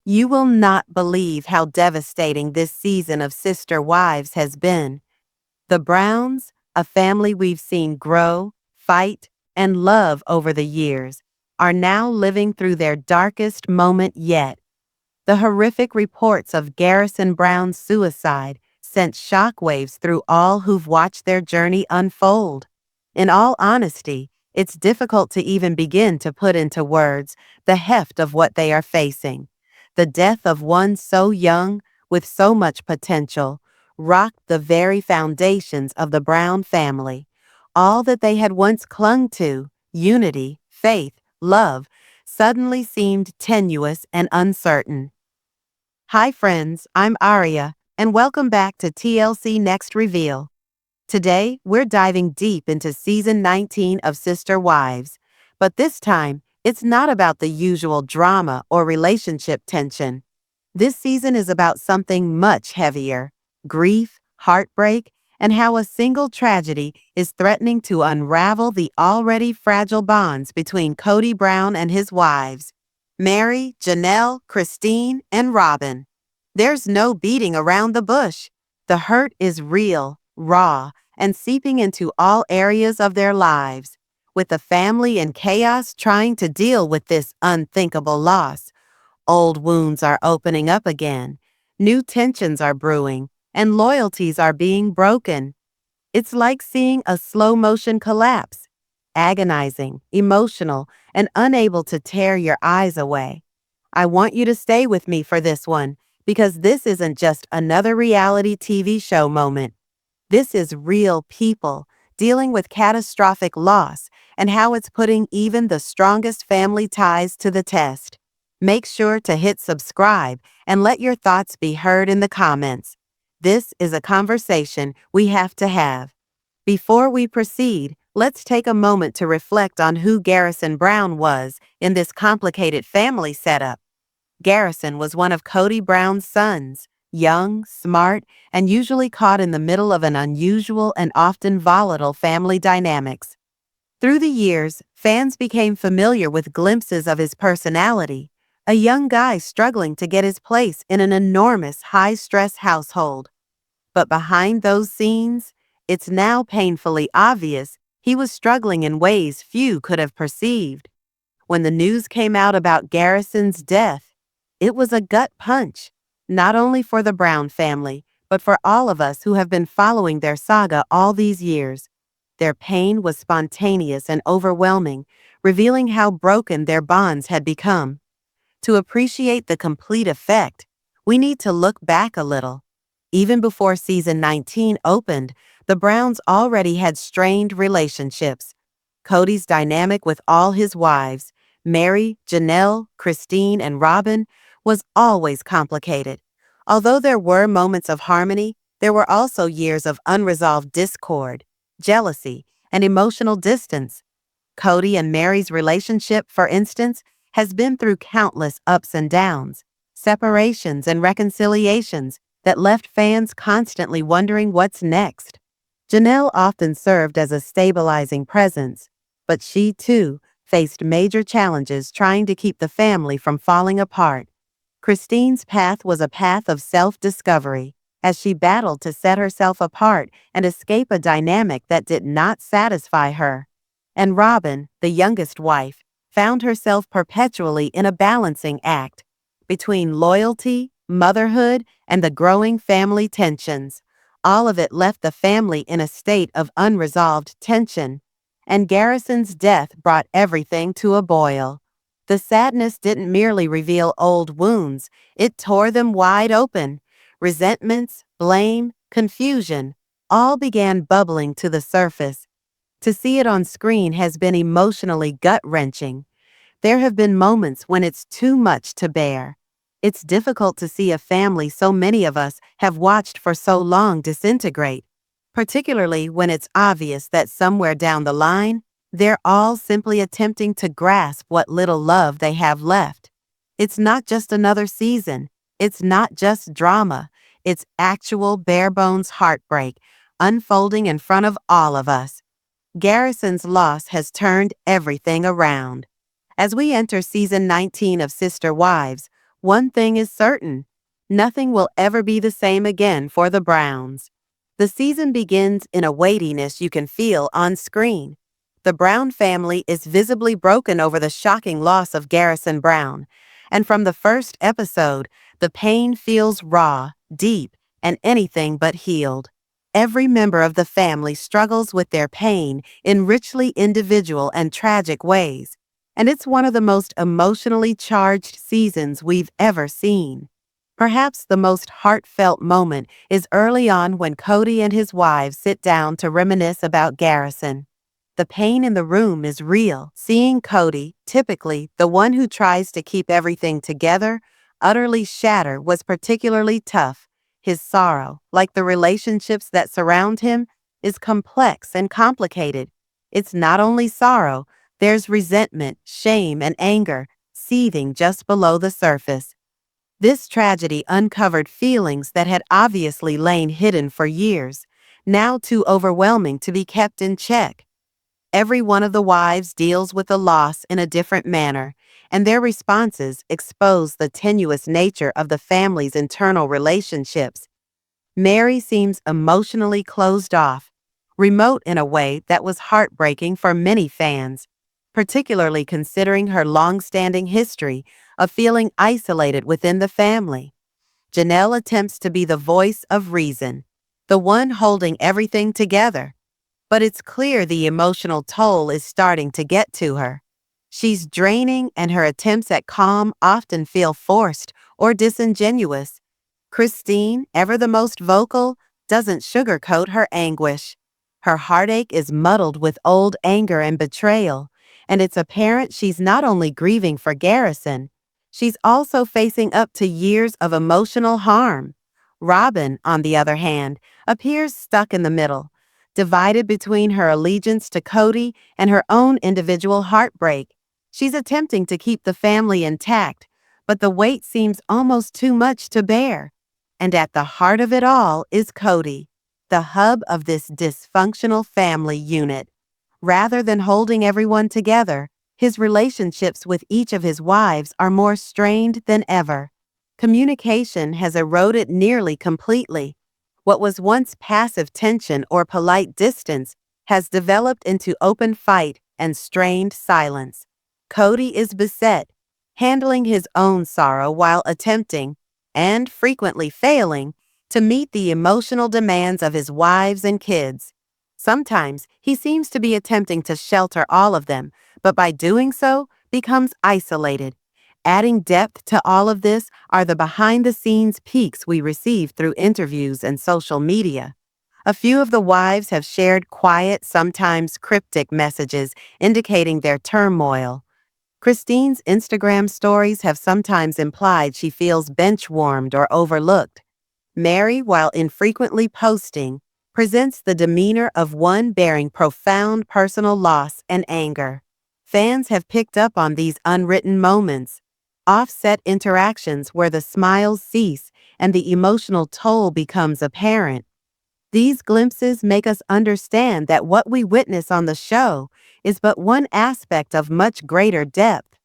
You will not believe how devastating this season of Sister Wives has been. The Browns, a family we've seen grow, fight, and love over the years, are now living through their darkest moment yet. The horrific reports of Garrison Brown's suicide sent shockwaves through all who've watched their journey unfold. In all honesty, it's difficult to even begin to put into words the heft of what they are facing. The death of one so young, with so much potential, rocked the very foundations of the Brown family. All that they had once clung to, unity, faith, love, suddenly seemed tenuous and uncertain. Hi friends, I'm Aariaa, and welcome back to TLC Next Reveal. Today, we're diving deep into Season 19 of Sister Wives, but this time, it's not about the usual drama or relationship tension. This season is about something much heavier: grief, heartbreak, and how a single tragedy is threatening to unravel the already fragile bonds between KodyBrown and his wives, Meri, Janelle, Christine, and Robyn. There's no beating around the bush. The hurt is real, raw, and seeping into all areas of their lives. With the family in chaos trying to deal with this unthinkable loss, old wounds are opening up again, new tensions are brewing, and loyalties are being broken. It's like seeing a slow-motion collapse, agonizing, emotional, and unable to tear your eyes away. I want you to stay with me for this one, because this isn't just another reality TV show moment. This is real people dealing with catastrophic loss and how it's putting even the strongest family ties to the test. Make sure to hit subscribe and let your thoughts be heard in the comments. This is a conversation we have to have. Before we proceed, let's take a moment to reflect on who Garrison Brown was in this complicated family setup. Garrison was one of KodyBrown's sons, young, smart, and usually caught in the middle of an unusual and often volatile family dynamics. Through the years, fans became familiar with glimpses of his personality, a young guy struggling to get his place in an enormous, high-stress household. But behind those scenes, it's now painfully obvious he was struggling in ways few could have perceived. When the news came out about Garrison's death, it was a gut punch, not only for the Brown family, but for all of us who have been following their saga all these years. Their pain was spontaneous and overwhelming, revealing how broken their bonds had become. To appreciate the complete effect, we need to look back a little. Even before Season 19 opened, the Browns already had strained relationships. Kody's dynamic with all his wives, Meri, Janelle, Christine, and Robyn, was always complicated. Although there were moments of harmony, there were also years of unresolved discord, jealousy, and emotional distance. Kody and Meri's relationship, for instance, has been through countless ups and downs, separations and reconciliations that left fans constantly wondering what's next. Janelle often served as a stabilizing presence, but she, too, faced major challenges trying to keep the family from falling apart. Christine's path was a path of self-discovery, as she battled to set herself apart and escape a dynamic that did not satisfy her. And Robyn, the youngest wife, found herself perpetually in a balancing act between loyalty, motherhood, and the growing family tensions. All of it left the family in a state of unresolved tension. And Garrison's death brought everything to a boil. The sadness didn't merely reveal old wounds, it tore them wide open. Resentments, blame, confusion, all began bubbling to the surface. To see it on screen has been emotionally gut-wrenching. There have been moments when it's too much to bear. It's difficult to see a family so many of us have watched for so long disintegrate, particularly when it's obvious that somewhere down the line, they're all simply attempting to grasp what little love they have left. It's not just another season. It's not just drama. It's actual bare-bones heartbreak unfolding in front of all of us. Garrison's loss has turned everything around. As we enter Season 19 of Sister Wives, One thing is certain: nothing will ever be the same again for the Browns. The season begins in a weightiness you can feel on screen. The Brown family is visibly broken over the shocking loss of Garrison Brown, and from the first episode, the pain feels raw, deep, and anything but healed. Every member of the family struggles with their pain in richly individual and tragic ways, and it's one of the most emotionally charged seasons we've ever seen. Perhaps the most heartfelt moment is early on when Kody and his wives sit down to reminisce about Garrison. The pain in the room is real. Seeing Kody, typically the one who tries to keep everything together, utterly shatter was particularly tough. His sorrow, like the relationships that surround him, is complex and complicated. It's not only sorrow, there's resentment, shame, and anger seething just below the surface. This tragedy uncovered feelings that had obviously lain hidden for years, now too overwhelming to be kept in check. Every one of the wives deals with the loss in a different manner, and their responses expose the tenuous nature of the family's internal relationships. Mary seems emotionally closed off, remote in a way that was heartbreaking for many fans, particularly considering her long-standing history of feeling isolated within the family. Janelle attempts to be the voice of reason, the one holding everything together, but it's clear the emotional toll is starting to get to her. She's draining, and her attempts at calm often feel forced or disingenuous. Christine, ever the most vocal, doesn't sugarcoat her anguish. Her heartache is muddled with old anger and betrayal, and it's apparent she's not only grieving for Garrison, she's also facing up to years of emotional harm. Robyn, on the other hand, appears stuck in the middle, divided between her allegiance to Kody and her own individual heartbreak. She's attempting to keep the family intact, but the weight seems almost too much to bear. And at the heart of it all is Kody, the hub of this dysfunctional family unit. Rather than holding everyone together, his relationships with each of his wives are more strained than ever. Communication has eroded nearly completely. What was once passive tension or polite distance has developed into open fight and strained silence. Kody is beset, handling his own sorrow while attempting, and frequently failing, to meet the emotional demands of his wives and kids. Sometimes he seems to be attempting to shelter all of them, but by doing so, becomes isolated. Adding depth to all of this are the behind-the-scenes peeks we receive through interviews and social media. A few of the wives have shared quiet, sometimes cryptic messages indicating their turmoil. Christine's Instagram stories have sometimes implied she feels bench-warmed or overlooked. Mary, while infrequently posting, presents the demeanor of one bearing profound personal loss and anger. Fans have picked up on these unwritten moments, offset interactions where the smiles cease and the emotional toll becomes apparent. These glimpses make us understand that what we witness on the show is but one aspect of much greater depth.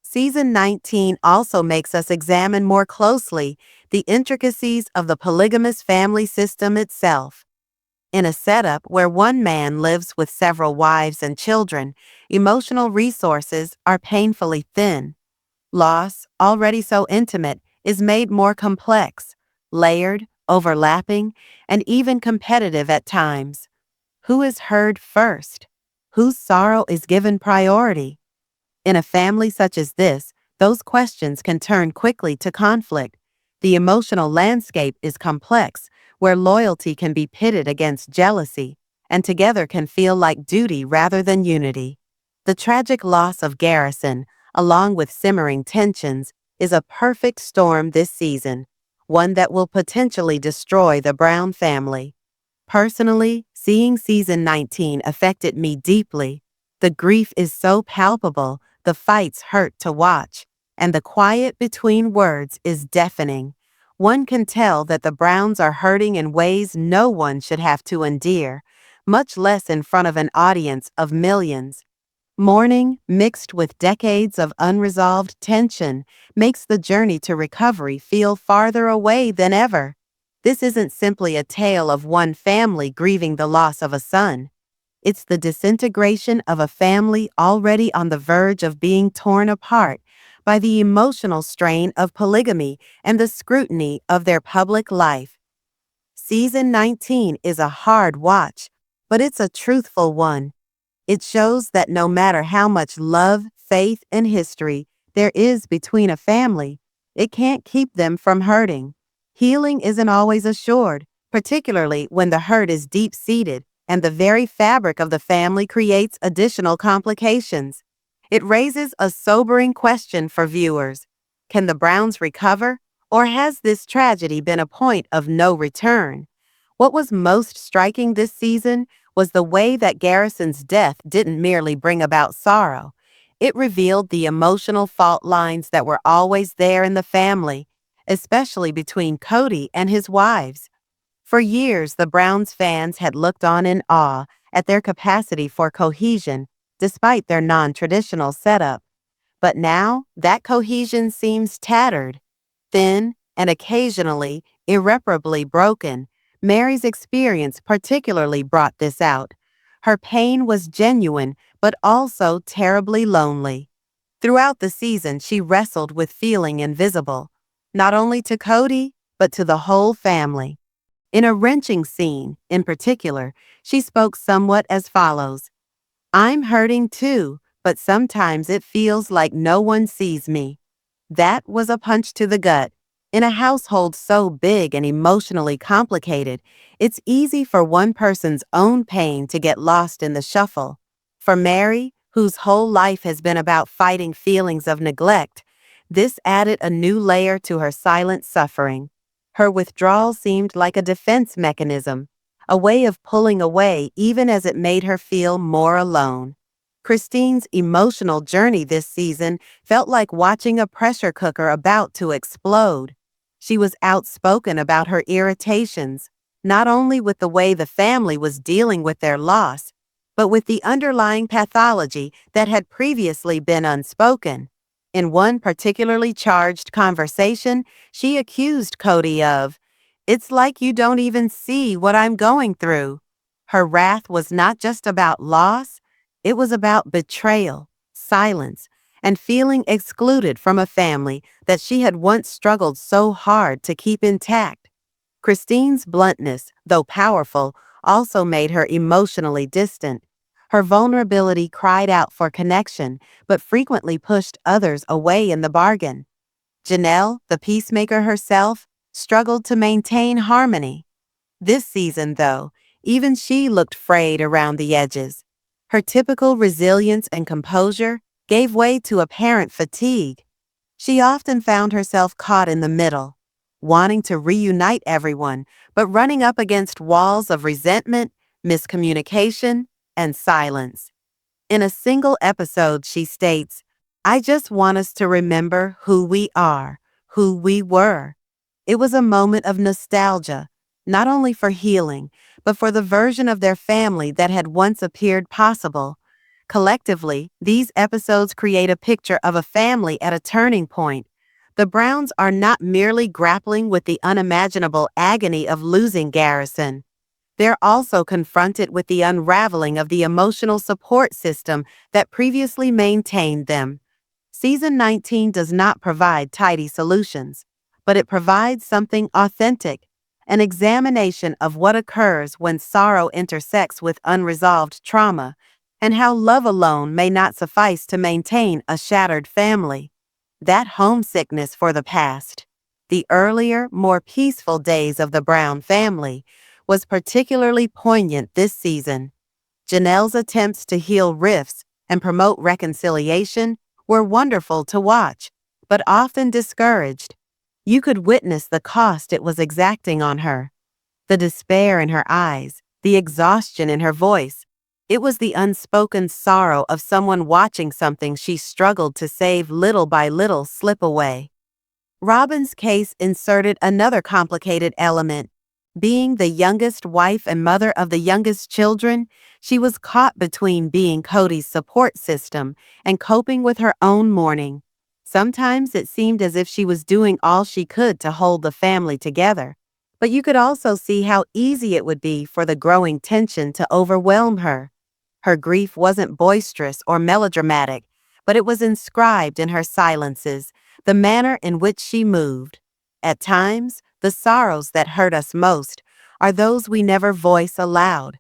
Season 19 also makes us examine more closely the intricacies of the polygamous family system itself. In a setup where one man lives with several wives and children, emotional resources are painfully thin. Loss, already so intimate, is made more complex, layered, overlapping, and even competitive at times. Who is heard first? Whose sorrow is given priority? In a family such as this, those questions can turn quickly to conflict. The emotional landscape is complex, where loyalty can be pitted against jealousy, and together can feel like duty rather than unity. The tragic loss of Garrison, along with simmering tensions, is a perfect storm this season, one that will potentially destroy the Brown family. Personally, seeing season 19 affected me deeply. The grief is so palpable, the fights hurt to watch, and the quiet between words is deafening. One can tell that the Browns are hurting in ways no one should have to endure, much less in front of an audience of millions. Mourning, mixed with decades of unresolved tension, makes the journey to recovery feel farther away than ever. This isn't simply a tale of one family grieving the loss of a son. It's the disintegration of a family already on the verge of being torn apart by the emotional strain of polygamy and the scrutiny of their public life. Season 19 is a hard watch, but it's a truthful one. It shows that no matter how much love, faith, and history there is between a family, it can't keep them from hurting. Healing isn't always assured, particularly when the hurt is deep-seated and the very fabric of the family creates additional complications. It raises a sobering question for viewers. Can the Browns recover, or has this tragedy been a point of no return? What was most striking this season was the way that Garrison's death didn't merely bring about sorrow. It revealed the emotional fault lines that were always there in the family, especially between Kody and his wives. For years, the Browns fans had looked on in awe at their capacity for cohesion, despite their non-traditional setup. But now, that cohesion seems tattered, thin, and occasionally irreparably broken. Mary's experience particularly brought this out. Her pain was genuine, but also terribly lonely. Throughout the season, she wrestled with feeling invisible, not only to Kody, but to the whole family. In a wrenching scene, in particular, she spoke somewhat as follows: "I'm hurting too, but sometimes it feels like no one sees me." That was a punch to the gut. In a household so big and emotionally complicated, it's easy for one person's own pain to get lost in the shuffle. For Mary, whose whole life has been about fighting feelings of neglect, this added a new layer to her silent suffering. Her withdrawal seemed like a defense mechanism, a way of pulling away even as it made her feel more alone. Christine's emotional journey this season felt like watching a pressure cooker about to explode. She was outspoken about her irritations, not only with the way the family was dealing with their loss, but with the underlying pathology that had previously been unspoken. In one particularly charged conversation, she accused Kody of, "It's like you don't even see what I'm going through." Her wrath was not just about loss, it was about betrayal, silence, and feeling excluded from a family that she had once struggled so hard to keep intact. Christine's bluntness, though powerful, also made her emotionally distant. Her vulnerability cried out for connection, but frequently pushed others away in the bargain. Janelle, the peacemaker herself, struggled to maintain harmony. This season, though, even she looked frayed around the edges. Her typical resilience and composure gave way to apparent fatigue. She often found herself caught in the middle, wanting to reunite everyone, but running up against walls of resentment, miscommunication, and silence. In a single episode, she states, "I just want us to remember who we are, who we were." It was a moment of nostalgia, not only for healing, but for the version of their family that had once appeared possible. Collectively, these episodes create a picture of a family at a turning point. The Browns are not merely grappling with the unimaginable agony of losing Garrison. They're also confronted with the unraveling of the emotional support system that previously maintained them. Season 19 does not provide tidy solutions, but it provides something authentic, an examination of what occurs when sorrow intersects with unresolved trauma, and how love alone may not suffice to maintain a shattered family. That homesickness for the past, the earlier, more peaceful days of the Brown family, was particularly poignant this season. Janelle's attempts to heal rifts and promote reconciliation were wonderful to watch, but often discouraged. You could witness the cost it was exacting on her. The despair in her eyes, the exhaustion in her voice. It was the unspoken sorrow of someone watching something she struggled to save little by little slip away. Robyn's case inserted another complicated element. Being the youngest wife and mother of the youngest children, she was caught between being Kody's support system and coping with her own mourning. Sometimes it seemed as if she was doing all she could to hold the family together, but you could also see how easy it would be for the growing tension to overwhelm her. Her grief wasn't boisterous or melodramatic, but it was inscribed in her silences, the manner in which she moved. At times, the sorrows that hurt us most are those we never voice aloud.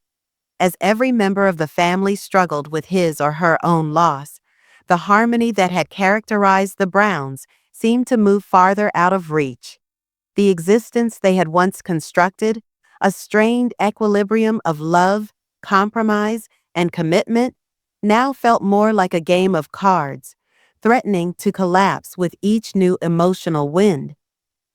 As every member of the family struggled with his or her own loss, the harmony that had characterized the Browns seemed to move farther out of reach. The existence they had once constructed, a strained equilibrium of love, compromise, and commitment, now felt more like a game of cards, threatening to collapse with each new emotional wind.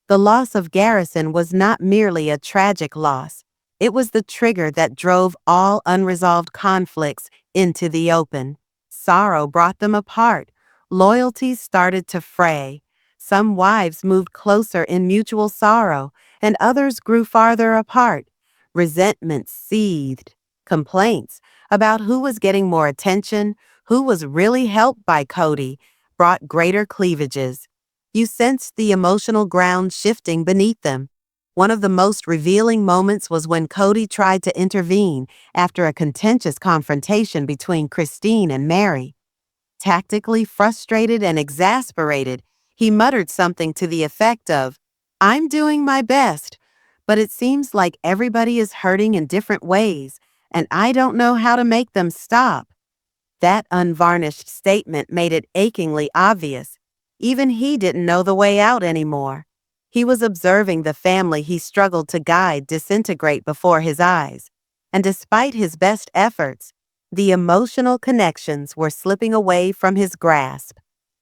The loss of Garrison was not merely a tragic loss. It was the trigger that drove all unresolved conflicts into the open. Sorrow brought them apart. Loyalties started to fray. Some wives moved closer in mutual sorrow, and others grew farther apart. Resentment seethed. Complaints about who was getting more attention, who was really helped by Kody, brought greater cleavages. You sensed the emotional ground shifting beneath them. One of the most revealing moments was when Kody tried to intervene after a contentious confrontation between Christine and Mary. Tactically frustrated and exasperated, he muttered something to the effect of, "I'm doing my best, but it seems like everybody is hurting in different ways, and I don't know how to make them stop." That unvarnished statement made it achingly obvious. Even he didn't know the way out anymore. He was observing the family he struggled to guide disintegrate before his eyes, and despite his best efforts, the emotional connections were slipping away from his grasp.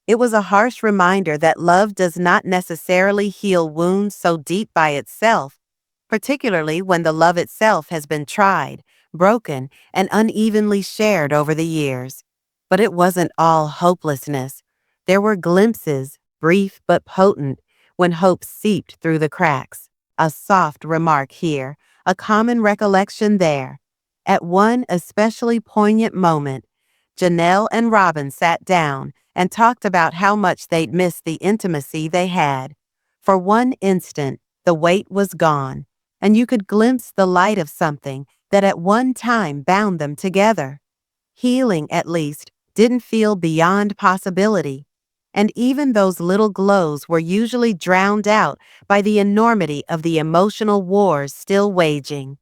It was a harsh reminder that love does not necessarily heal wounds so deep by itself, particularly when the love itself has been tried, broken, and unevenly shared over the years. But it wasn't all hopelessness. There were glimpses, brief but potent, when hope seeped through the cracks. A soft remark here, a common recollection there. At one especially poignant moment, Janelle and Robyn sat down and talked about how much they'd missed the intimacy they had. For one instant, the weight was gone, and you could glimpse the light of something that at one time bound them together. Healing, at least, didn't feel beyond possibility, and even those little glows were usually drowned out by the enormity of the emotional wars still waging.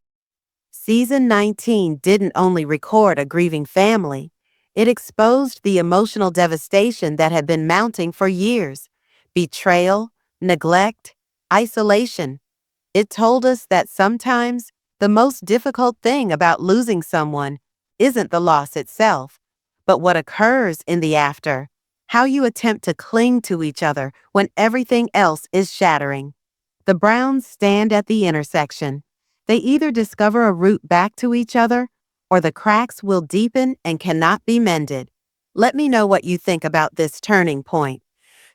Season 19 didn't only record a grieving family, it exposed the emotional devastation that had been mounting for years. Betrayal, neglect, isolation. It told us that sometimes the most difficult thing about losing someone isn't the loss itself, but what occurs in the after, how you attempt to cling to each other when everything else is shattering. The Browns stand at the intersection. They either discover a route back to each other, or the cracks will deepen and cannot be mended. Let me know what you think about this turning point.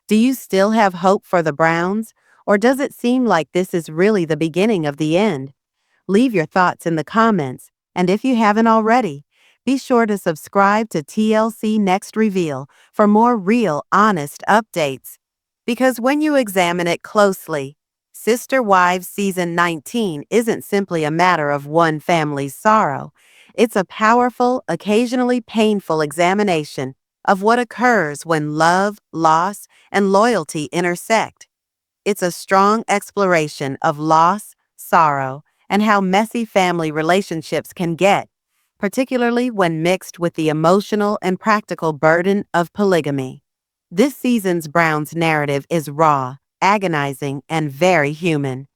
Do you still have hope for the Browns, or does it seem like this is really the beginning of the end? Leave your thoughts in the comments, and if you haven't already, be sure to subscribe to TLC Next Reveal for more real, honest updates. Because when you examine it closely, Sister Wives Season 19 isn't simply a matter of one family's sorrow. It's a powerful, occasionally painful examination of what occurs when love, loss, and loyalty intersect. It's a strong exploration of loss, sorrow, and how messy family relationships can get, particularly when mixed with the emotional and practical burden of polygamy. This season's Brown's narrative is raw, agonizing, and very human.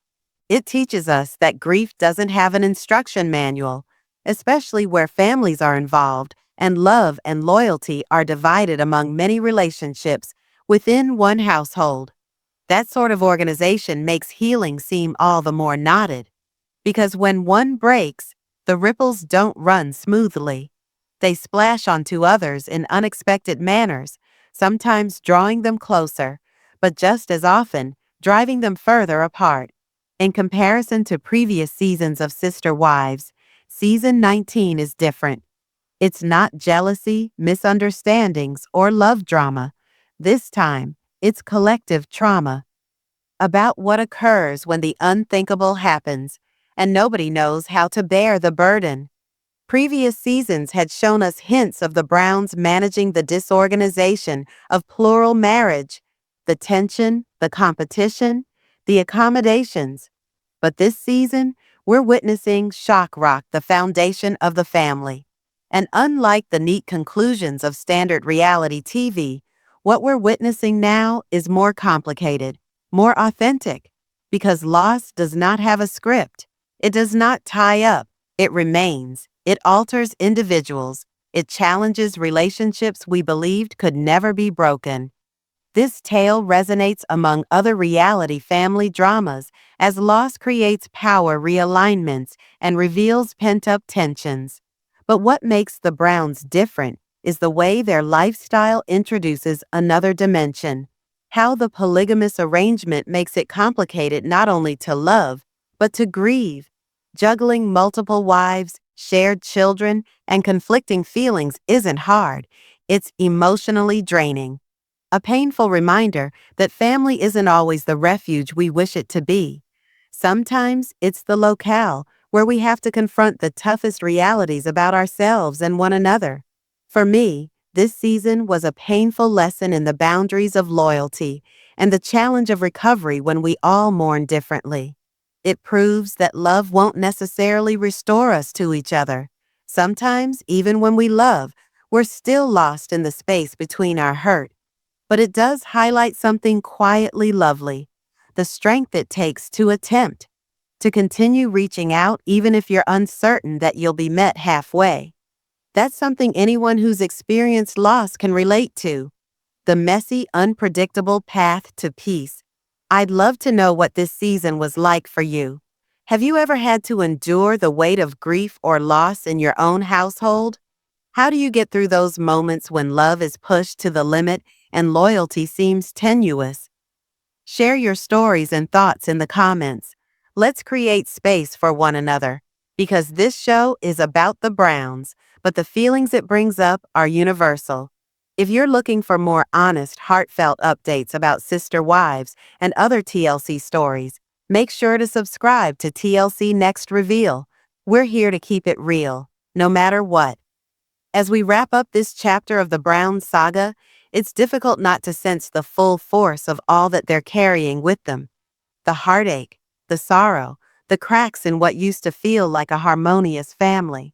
It teaches us that grief doesn't have an instruction manual, especially where families are involved and love and loyalty are divided among many relationships within one household. That sort of organization makes healing seem all the more knotted, because when one breaks, the ripples don't run smoothly. They splash onto others in unexpected manners, sometimes drawing them closer, but just as often, driving them further apart. In comparison to previous seasons of Sister Wives, season 19 is different. It's not jealousy, misunderstandings, or love drama. This time, it's collective trauma about what occurs when the unthinkable happens, and nobody knows how to bear the burden. Previous seasons had shown us hints of the Browns managing the disorganization of plural marriage, the tension, the competition, the accommodations. But this season, we're witnessing shock rock the foundation of the family. And unlike the neat conclusions of standard reality TV, what we're witnessing now is more complicated, more authentic, because loss does not have a script. It does not tie up, it remains. It alters individuals. It challenges relationships we believed could never be broken. This tale resonates among other reality family dramas as loss creates power realignments and reveals pent-up tensions. But what makes the Browns different is the way their lifestyle introduces another dimension. How the polygamous arrangement makes it complicated not only to love, but to grieve. Juggling multiple wives, shared children, and conflicting feelings isn't hard. It's emotionally draining. A painful reminder that family isn't always the refuge we wish it to be. Sometimes it's the locale where we have to confront the toughest realities about ourselves and one another. For me, this season was a painful lesson in the boundaries of loyalty and the challenge of recovery when we all mourn differently. It proves that love won't necessarily restore us to each other. Sometimes, even when we love, we're still lost in the space between our hurt. But it does highlight something quietly lovely, the strength it takes to attempt, to continue reaching out even if you're uncertain that you'll be met halfway. That's something anyone who's experienced loss can relate to. The messy, unpredictable path to peace. I'd love to know what this season was like for you. Have you ever had to endure the weight of grief or loss in your own household? How do you get through those moments when love is pushed to the limit and loyalty seems tenuous? Share your stories and thoughts in the comments. Let's create space for one another, because this show is about the Browns, but the feelings it brings up are universal. If you're looking for more honest, heartfelt updates about Sister Wives and other TLC stories, make sure to subscribe to TLC Next Reveal. We're here to keep it real, no matter what. As we wrap up this chapter of the Brown saga, it's difficult not to sense the full force of all that they're carrying with them. The heartache, the sorrow, the cracks in what used to feel like a harmonious family.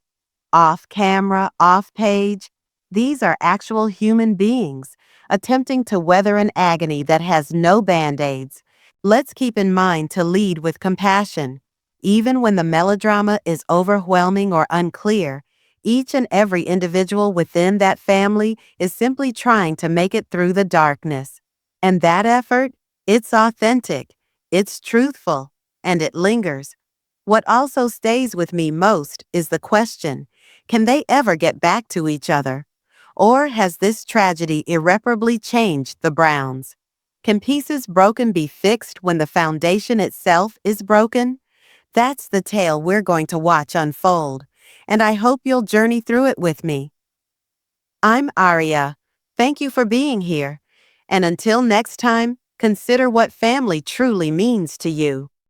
Off camera, off page, these are actual human beings attempting to weather an agony that has no band-aids. Let's keep in mind to lead with compassion. Even when the melodrama is overwhelming or unclear, each and every individual within that family is simply trying to make it through the darkness. And that effort, it's authentic, it's truthful, and it lingers. What also stays with me most is the question, can they ever get back to each other? Or has this tragedy irreparably changed the Browns? Can pieces broken be fixed when the foundation itself is broken? That's the tale we're going to watch unfold, and I hope you'll journey through it with me. I'm Aariaa. Thank you for being here. And until next time, consider what family truly means to you.